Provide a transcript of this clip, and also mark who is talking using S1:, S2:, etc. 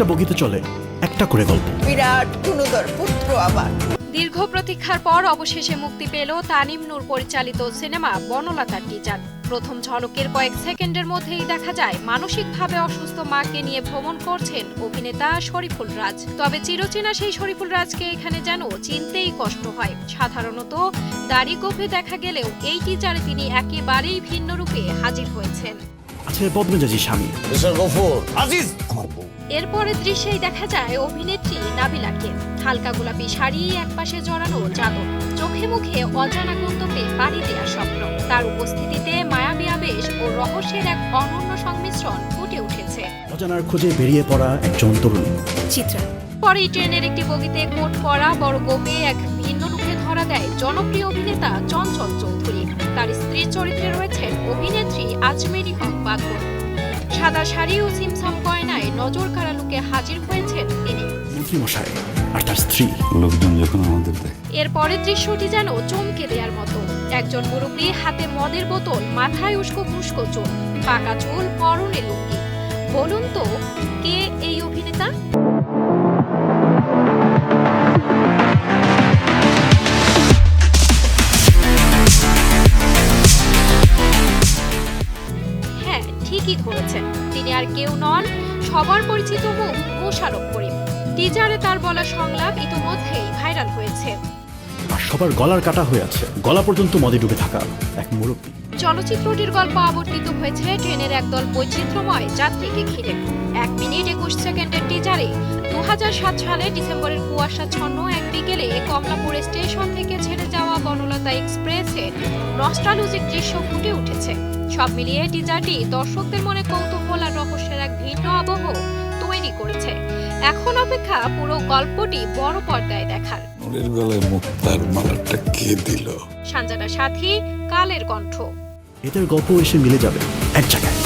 S1: একটা বগিতে চলে একটা করে গল্প।
S2: বিরাট গুণধর পুত্র আবার।
S3: দীর্ঘ প্রতীক্ষার পর অবশেষে মুক্তি পেল তানিম নূর পরিচালিত সিনেমা বনলতার টিজার। প্রথম ঝলকের কয়েক সেকেন্ডের মধ্যেই দেখা যায় মানসিকভাবে অসুস্থ মাকে নিয়ে ভ্রমণ করছেন অভিনেতা শরীফুল রাজ। তবে চিরচেনা সেই শরীফুল রাজকে এখানে যেন চিনতেই কষ্ট হয়। সাধারণত দাড়ি গোঁফে দেখা গেলেও এই টিজারে তিনি একেবারেই ভিন্ন রূপে হাজির হয়েছেন।
S1: আছে বদমেজাজি স্বামী।
S3: এরপরের দৃশ্যেই দেখা যায় অভিনেত্রী নাবিলাকে। হালকা গোলাপি শাড়ি, একপাশে জড়ানো চাদর, চোখে মুখে অজানা গন্তব্যে পাড়ি দেওয়ার স্বপ্ন। তার উপস্থিতিতে মায়াবী আবেশ ও রহস্যের এক অনন্য সংমিশ্রণ ফুটে উঠেছে।
S1: অজানার খোঁজে বেরিয়ে পড়া একজন তরুণী
S3: চিত্রা। পরে ট্রেনের একটি বগিতে কোট পরা বড় গোপে এক ভিন্ন রূপে ধরা দেয় জনপ্রিয় অভিনেতা চঞ্চল চৌধুরী। তার স্ত্রীর চরিত্রে রয়েছেন অভিনেত্রী আজমেরি হক বাদল। সাদা শাড়ি ও সিমসাম গয়নায় নজর কাড়া লুকে হাজির হয়েছেন তিনি।
S1: মন্ত্রীমশাই আর তার স্ত্রী।
S4: লোকজন যখন আমাদের দেখে,
S3: এর পরের দৃশ্যটি যেন চমকে দেওয়ার মতো। একজন মুরব্বী, হাতে মদের বোতল, মাথায় উস্কো খুস্কো চুল, পাকা চুল, পরনে লুঙ্গি। বলুন তো কে এই অভিনেতা? হ্যাঁ, ঠিকই ধরেছেন, তিনি আর কেউ নন, সবার পরিচিত মুখ মোশাররফ করিম। টিজারে তার বলা সংলাপ ইতিমধ্যেই ভাইরাল হয়েছে।
S1: আর সবার গলার কাটা হয়ে আছে, গলা পর্যন্ত মদে ডুবে থাকা এক মুরব্বী।
S3: চলচ্চিত্রটির গল্প আবর্তিত হয়েছে ট্রেনের একদল বৈচিত্র্যময় যাত্রীকে ঘিরে। 1 মিনিট 21 সেকেন্ডের টিজারে 2007 সালে ডিসেম্বরের কুয়াশাচ্ছন্ন এক বিকেলে কমলাপুর স্টেশন থেকে ছেড়ে যাওয়া বনলতা এক্সপ্রেসে নস্টালজিক দৃশ্য ফুটে উঠেছে। সব মিলিয়ে টিজারটি দর্শকদের মনে কৌতূহল আর রহস্যের এক ভিন্ন আবহ তৈরি করেছে। এখন অপেক্ষা পুরো গল্পটি বড় পর্দায় দেখার।
S4: ওদের গলায় মুক্তার মালাটা কে দিল?
S3: সঞ্জনা সাথী, কালের কণ্ঠ।
S1: এদের গল্প এসে মিলে যাবে এক জায়গায়।